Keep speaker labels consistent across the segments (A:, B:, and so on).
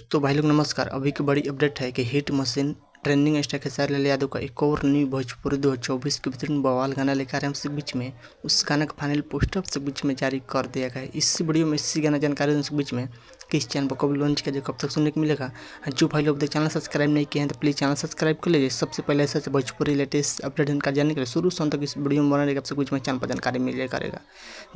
A: दोस्तों भाई लोग नमस्कार। अभी की बड़ी अपडेट है कि hit machine trending star Khesari Lal Yadav का एक और न्यू भोजपुरी 2024 के बेहतरीन बवाल गाना लेकर आ रहे हैं। सबके बीच में उस गाना का फाइनल पोस्टर सबके बीच में जारी कर दिया गया है। इस वीडियो में इसी गाना जानकारी सबके बीच में किस चैनल पर कब लॉन्च किया, जो कब तक सुनने को मिलेगा। जो भाई लोग चैनल सब्सक्राइब नहीं किए हैं तो प्लीज़ चैनल सब्सक्राइब कर लीजिए। सबसे पहले ऐसे भोजपुरी लेटेस्ट अपडेट इनका जानने के लिए शुरू से अंत तक इस वीडियो में बना रहेगा। सबके बीच में चैनल पर जानकारी मिल करेगा।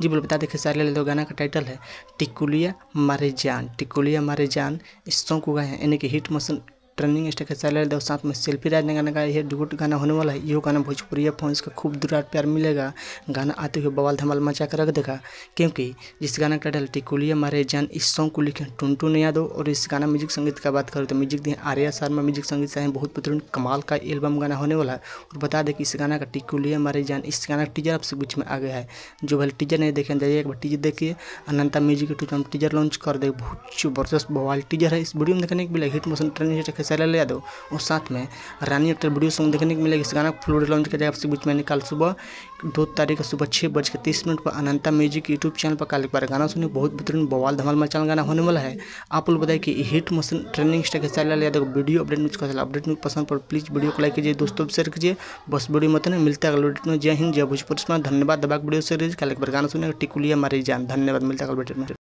A: जी बोल बता दें, खेसारी लाल यादव गाना का टाइटल है टिकुलिया मारे जान। टिकुलिया मारे जान इस सॉन्ग को गाए हैं, यानी कि hit machine trending star Khesari Lal Yadav साथ में सेल्फी राज ने गाना गाया। यह डुएट गाना होने वाला है। ये गाना भोजपुरी फैंस का खूब दुलार प्यार मिलेगा। गाना आते हुए बवाल धमाल मचा कर रख देगा, क्योंकि जिस गाना का टाइटल टिकुलिया मारे जान, इस सॉन्ग को लिखे टुनटुन यादव। और इस गाना म्यूजिक संगीत का बात करें तो म्यूजिक दिए आर्या शर्मा। म्यूजिक संगीत से बहुत बेहतरीन कमाल का एल्बम गाना होने वाला है। और बता दें कि इस गाना का टिकुलिया मारे जान, इस गाना का टीजर आपसे बीच में आ गया है। जो भाई टीजर नहीं देखे जाइए, एक बार टीजर देखिए। Ananta music YouTube channel teaser launch कर दे, बहुत जबरदस्त बवाल टीजर है। इस वीडियो में देखने को मिलेगा hit machine trending star Khesari Lal Yadav और साथ में रानी अख्तर वीडियो सॉन्ग देखने को मिलेगा। इस गाना फुल लॉन्च किया जाएगा आपसे बीच में निकाल सुबह 2 तारीख सुबह 6:30 पर अनंता म्यूजिक यूट्यूब चैनल पर। कल बार गाना सुनिए, बहुत बेहतरीन बवाल धमाल मचाल गाना होने वाला है। आप लोग बताइए कि hit machine trending star Khesari Lal Yadav video update news का अपडेट न्यूज पसंद पर प्लीज़ वीडियो को लाइक कीजिए, दोस्तों शेयर कीजिए। बस वीडियो मत नहीं मिलता है अगले वीडियो में। जय हिंद, जय भोजपुरी। धन्यवाद। दबा वीडियो शेयर कीजिए। कल एक बार गाना सुनिए टिकुलिया मारी जान। धन्यवाद, मिलता है अगले वीडियो में।